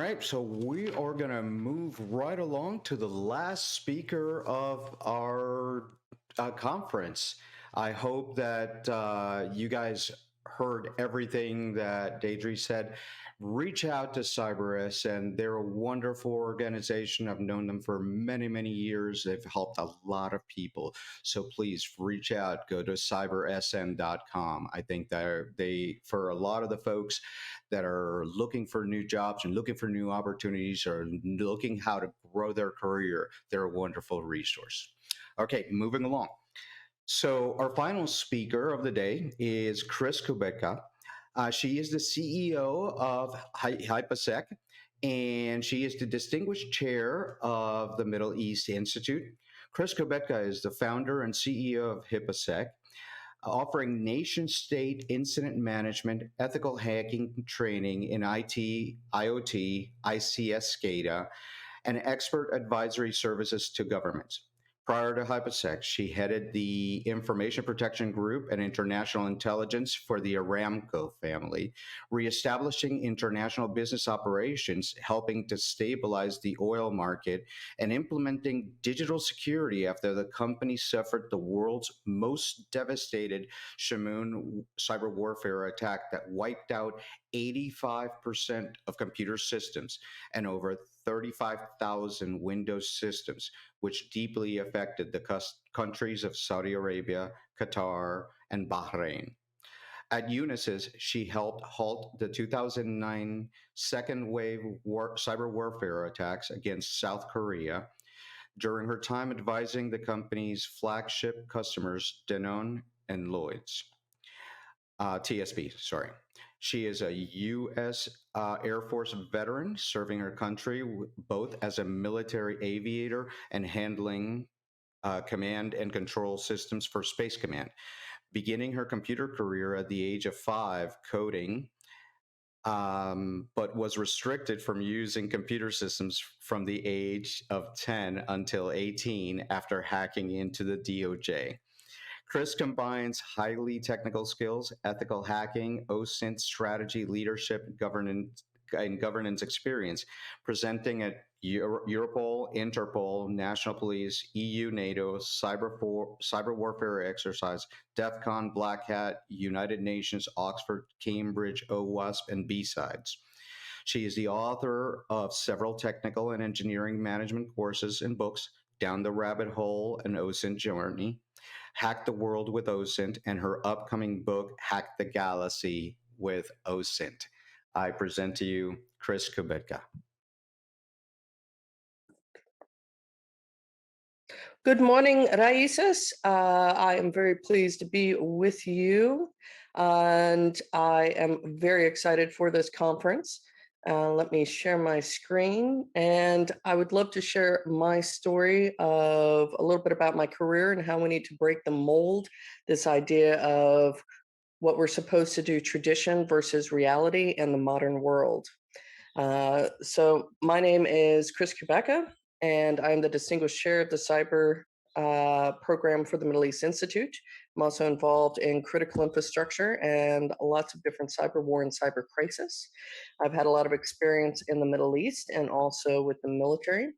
right, so we are going to move right along to the last speaker of our conference. I hope that you guys heard everything that Deidre said. Reach out to CyberS, and they're a wonderful organization. I've known them for many, many years. They've helped a lot of people. So please reach out. Go to cybersn.com. I think that for a lot of the folks that are looking for new jobs and looking for new opportunities or looking how to grow their career, they're a wonderful resource. Okay, moving along. So our final speaker of the day is Chris Kubecka. She is the CEO of HypaSec, and she is the Distinguished Chair of the Middle East Institute. Chris Kubecka is the founder and CEO of HypaSec, offering nation state incident management, ethical hacking training in IT, IoT, ICS SCADA, and expert advisory services to governments. Prior to HypaSec, she headed the Information Protection Group and International Intelligence for the Aramco family, reestablishing international business operations, helping to stabilize the oil market, and implementing digital security after the company suffered the world's most devastated Shamoon cyber warfare attack that wiped out 85% of computer systems and over 35,000 Windows systems, which deeply affected the countries of Saudi Arabia, Qatar, and Bahrain. At Unisys, she helped halt the 2009 second wave cyber warfare attacks against South Korea during her time advising the company's flagship customers, Danone and Lloyd's. TSB, sorry. She is a U.S. Air Force veteran serving her country both as a military aviator and handling command and control systems for Space Command. Beginning her computer career at the age of 5, coding, but was restricted from using computer systems from the age of 10 until 18 after hacking into the DOJ. Chris combines highly technical skills, ethical hacking, OSINT strategy, leadership, and governance experience, presenting at Europol, Interpol, National Police, EU, NATO, cyber warfare exercise, DEF CON, Black Hat, United Nations, Oxford, Cambridge, OWASP, and B-Sides. She is the author of several technical and engineering management courses and books, Down the Rabbit Hole, an OSINT Journey, Hack the World with OSINT, and her upcoming book, Hack the Galaxy with OSINT. I present to you Chris Kubecka. Good morning, Raices. I am very pleased to be with you, and I am very excited for this conference. Let me share my screen, and I would love to share my story of a little bit about my career and how we need to break the mold, this idea of what we're supposed to do, tradition versus reality in the modern world. So my name is Chris Kubecka, and I'm the Distinguished Chair of the Cyber Program for the Middle East Institute. I'm also involved in critical infrastructure and lots of different cyber war and cyber crisis. I've had a lot of experience in the Middle East and also with the military.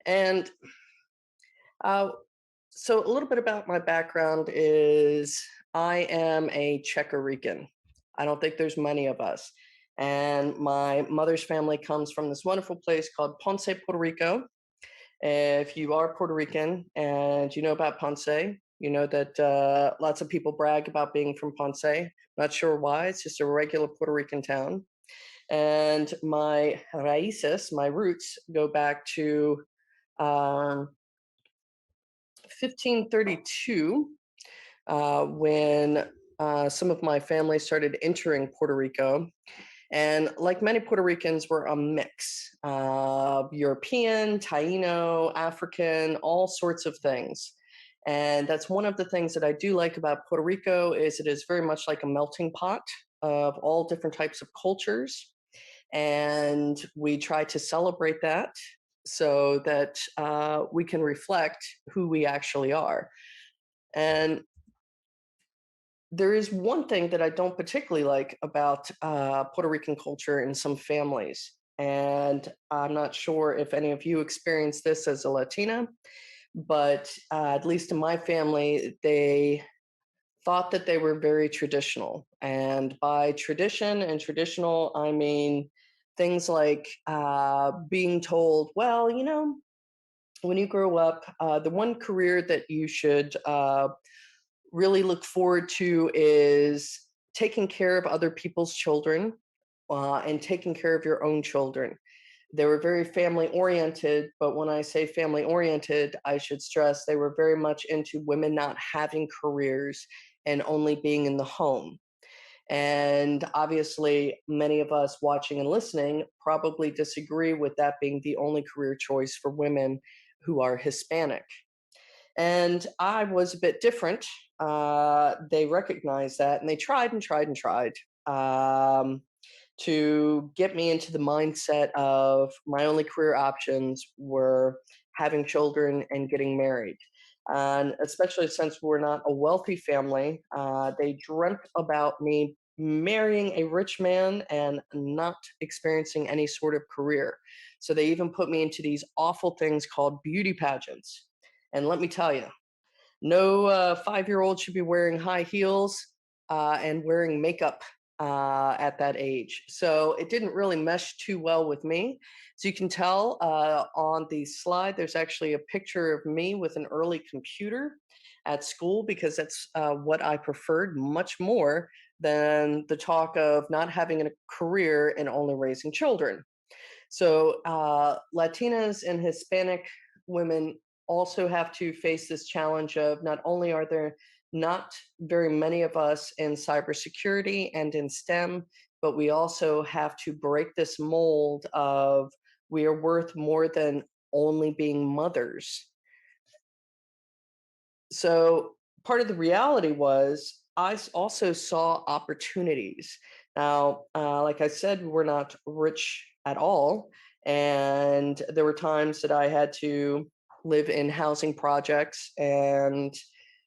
And so a little bit about my background is I am a Checo Rican. I don't think there's many of us. And my mother's family comes from this wonderful place called Ponce, Puerto Rico. If you are Puerto Rican and you know about Ponce, you know that lots of people brag about being from Ponce. Not sure why, it's just a regular Puerto Rican town. And my raíces, my roots, go back to 1532, when some of my family started entering Puerto Rico. And like many Puerto Ricans, we're a mix of European, Taino, African, all sorts of things. And that's one of the things that I do like about Puerto Rico is it is very much like a melting pot of all different types of cultures. And we try to celebrate that so that we can reflect who we actually are. And there is one thing that I don't particularly like about Puerto Rican culture in some families. And I'm not sure if any of you experienced this as a Latina, but at least in my family, they thought that they were very traditional. And by tradition and traditional, I mean things like being told, well, when you grow up, the one career that you should really look forward to is taking care of other people's children and taking care of your own children. They were very family oriented, but when I say family oriented, I should stress they were very much into women not having careers and only being in the home. And obviously, many of us watching and listening probably disagree with that being the only career choice for women who are Hispanic. And I was a bit different. They recognized that and they tried and tried and tried to get me into the mindset of my only career options were having children and getting married. And especially since we're not a wealthy family, they dreamt about me marrying a rich man and not experiencing any sort of career. So they even put me into these awful things called beauty pageants. And let me tell you, no 5-year-old should be wearing high heels and wearing makeup at that age. So it didn't really mesh too well with me. So you can tell on the slide, there's actually a picture of me with an early computer at school because that's what I preferred much more than the talk of not having a career and only raising children. So Latinas and Hispanic women also have to face this challenge of not only are there not very many of us in cybersecurity and in STEM, but we also have to break this mold of we are worth more than only being mothers. So part of the reality was also saw opportunities. Now, like I said, we're not rich at all. And there were times that I had to live in housing projects, and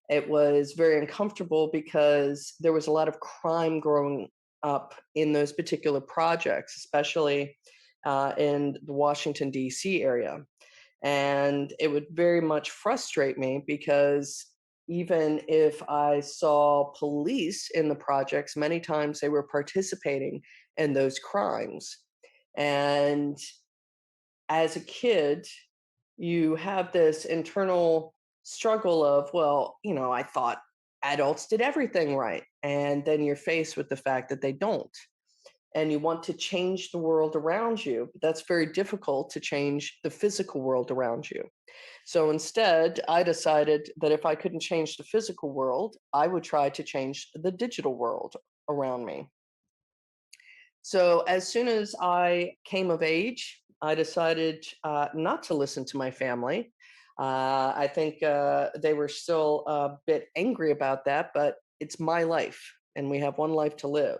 it was very uncomfortable because there was a lot of crime growing up in those particular projects, especially in the Washington, D.C. area. And it would very much frustrate me because even if I saw police in the projects, many times they were participating in those crimes. And as a kid, you have this internal struggle of, well, I thought adults did everything right. And then you're faced with the fact that they don't, and you want to change the world around you. But that's very difficult to change the physical world around you. So instead, I decided that if I couldn't change the physical world, I would try to change the digital world around me. So as soon as I came of age, I decided not to listen to my family. I think they were still a bit angry about that, but it's my life, and we have one life to live.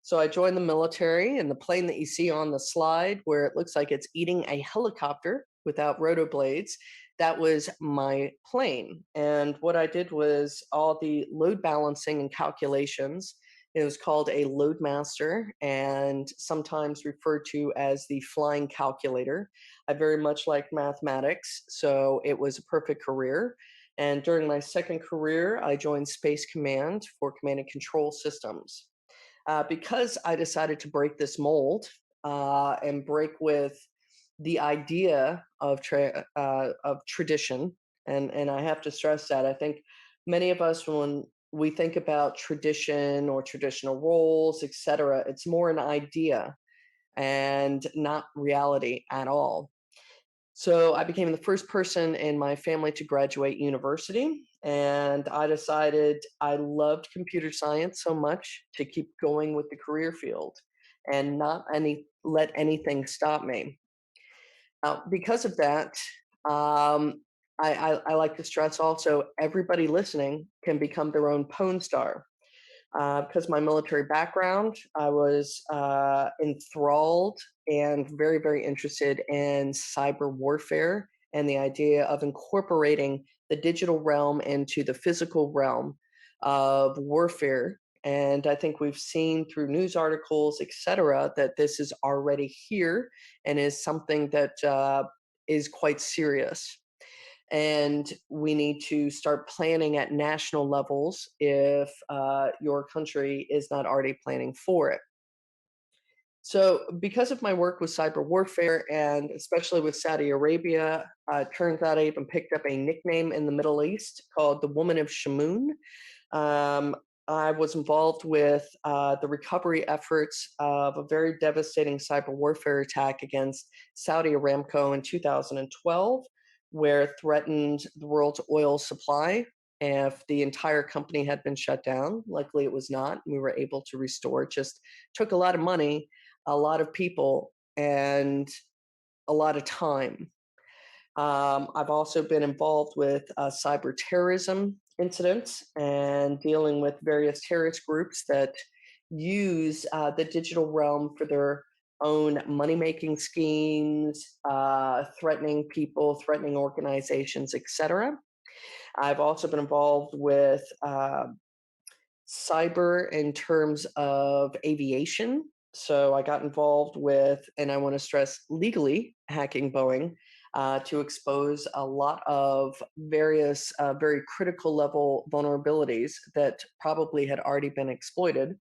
So I joined the military, and the plane that you see on the slide, where it looks like it's eating a helicopter without rotor blades, that was my plane. And what I did was all the load balancing and calculations. It was called a loadmaster and sometimes referred to as the flying calculator. I very much liked mathematics, so it was a perfect career. And during my second career, I joined Space Command for command and control systems. Because I decided to break this mold and break with the idea of tradition, and I have to stress that I think many of us, when we think about tradition or traditional roles, etc., it's more an idea and not reality at all. So I became the first person in my family to graduate university, and I decided I loved computer science so much to keep going with the career field and not let anything stop me. Because of that, um, I like to stress also everybody listening can become their own Pwn star. Because my military background, I was enthralled and very, very interested in cyber warfare and the idea of incorporating the digital realm into the physical realm of warfare. And I think we've seen through news articles, et cetera, that this is already here and is something that is quite serious. And we need to start planning at national levels if your country is not already planning for it. So, because of my work with cyber warfare and especially with Saudi Arabia, turns out I even picked up a nickname in the Middle East called the Woman of Shamoon. Um, I was involved with the recovery efforts of a very devastating cyber warfare attack against Saudi Aramco in 2012, where it threatened the world's oil supply. If the entire company had been shut down, luckily it was not. We were able to restore. It just took a lot of money, a lot of people, and a lot of time. I've also been involved with cyber terrorism incidents and dealing with various terrorist groups that use the digital realm for their own money making schemes, threatening people, threatening organizations, etc. I've also been involved with cyber in terms of aviation. So I got involved with, and I want to stress legally, hacking Boeing to expose a lot of various very critical level vulnerabilities that probably had already been exploited.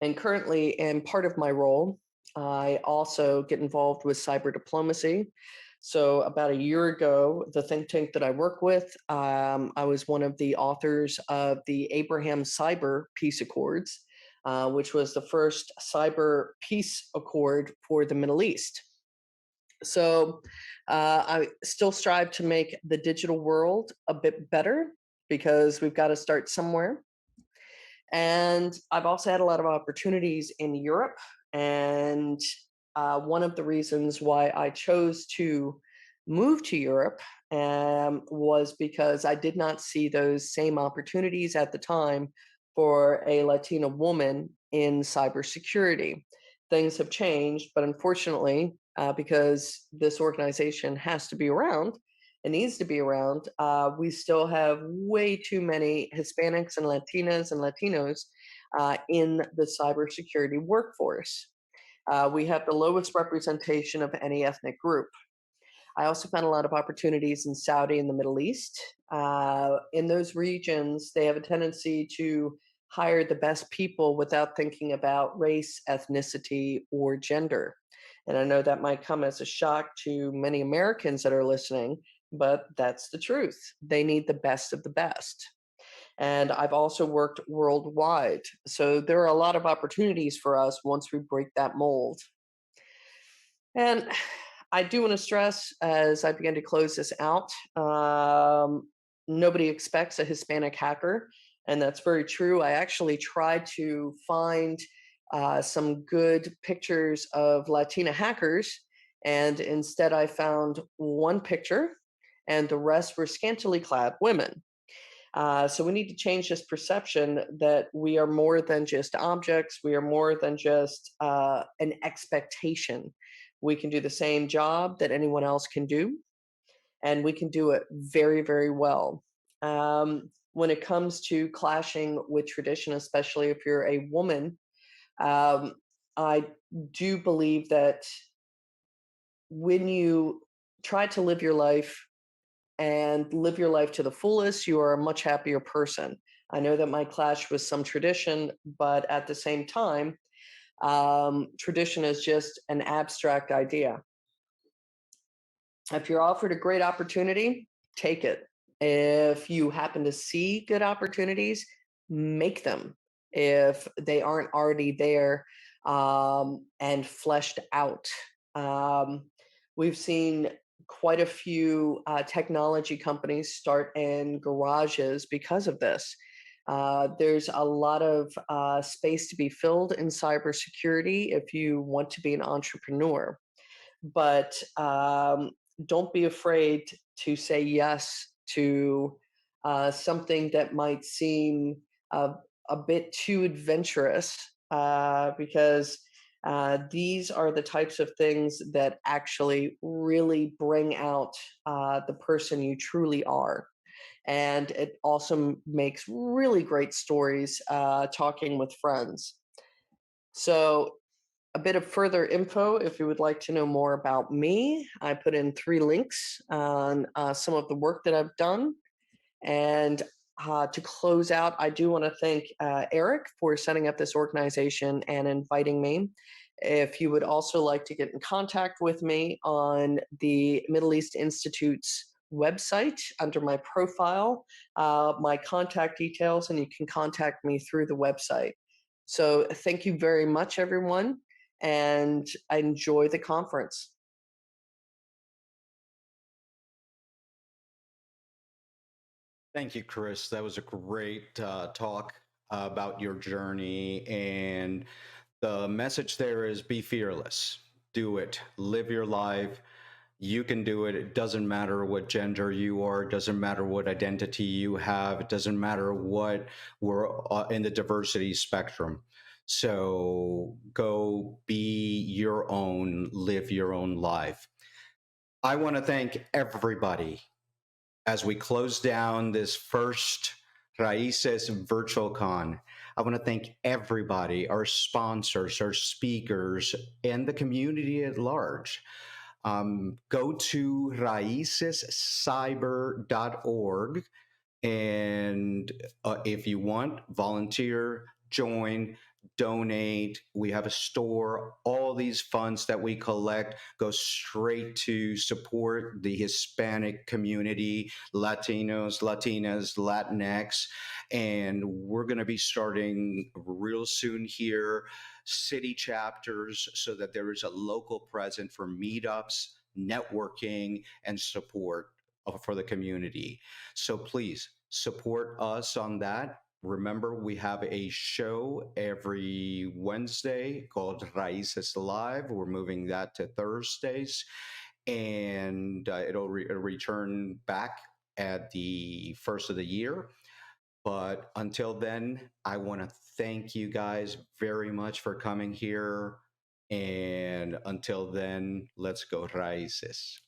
And currently, in part of my role, I also get involved with cyber diplomacy. So, about a year ago, the think tank that I work with, I was one of the authors of the Abraham Cyber Peace Accords, which was the first cyber peace accord for the Middle East. So, I still strive to make the digital world a bit better because we've got to start somewhere. And I've also had a lot of opportunities in Europe. And one of the reasons why I chose to move to Europe was because I did not see those same opportunities at the time for a Latina woman in cybersecurity. Things have changed, but unfortunately, because this organization has to be around, it needs to be around. We still have way too many Hispanics and Latinas and Latinos in the cybersecurity workforce. We have the lowest representation of any ethnic group. I also found a lot of opportunities in Saudi and the Middle East. In those regions, they have a tendency to hire the best people without thinking about race, ethnicity, or gender. And I know that might come as a shock to many Americans that are listening, but that's the truth. They need the best of the best. And I've also worked worldwide. So there are a lot of opportunities for us once we break that mold. And I do want to stress as I begin to close this out, nobody expects a Hispanic hacker. And that's very true. I actually tried to find some good pictures of Latina hackers. And instead, I found one picture, and the rest were scantily clad women. So we need to change this perception that we are more than just objects. We are more than just an expectation. We can do the same job that anyone else can do, and we can do it very, very well. When it comes to clashing with tradition, especially if you're a woman, um, I do believe that when you try to live your life and live your life to the fullest, you are a much happier person. I know that might clash with some tradition, but at the same time, tradition is just an abstract idea. If you're offered a great opportunity, take it. If you happen to see good opportunities, make them. If they aren't already there and fleshed out, um, we've seen quite a few technology companies start in garages because of this. There's a lot of space to be filled in cybersecurity if you want to be an entrepreneur. But don't be afraid to say yes to something that might seem a bit too adventurous because these are the types of things that actually really bring out the person you truly are. And it also makes really great stories talking with friends. So a bit of further info, if you would like to know more about me, I put in 3 links on some of the work that I've done. And to close out, I do want to thank Eric for setting up this organization and inviting me. If you would also like to get in contact with me on the Middle East Institute's website under my profile, my contact details, and you can contact me through the website. So thank you very much, everyone, and enjoy the conference. Thank you, Chris. That was a great talk about your journey. And the message there is be fearless. Do it. Live your life. You can do it. It doesn't matter what gender you are. It doesn't matter what identity you have. It doesn't matter what we're in the diversity spectrum. So go be your own, live your own life. I want to thank everybody as we close down this first Raices VirtualCon. I want to thank everybody, our sponsors, our speakers, and the community at large. Go to raicescyber.org, and if you want, volunteer, join, donate. We have a store. All these funds that we collect go straight to support the Hispanic community, Latinos, Latinas, Latinx. And we're going to be starting real soon here city chapters so that there is a local presence for meetups, networking, and support for the community. So please support us on that. Remember, we have a show every Wednesday called Raices Live. We're moving that to Thursdays, and it'll return back at the first of the year. But until then, I want to thank you guys very much for coming here. And until then, let's go Raices.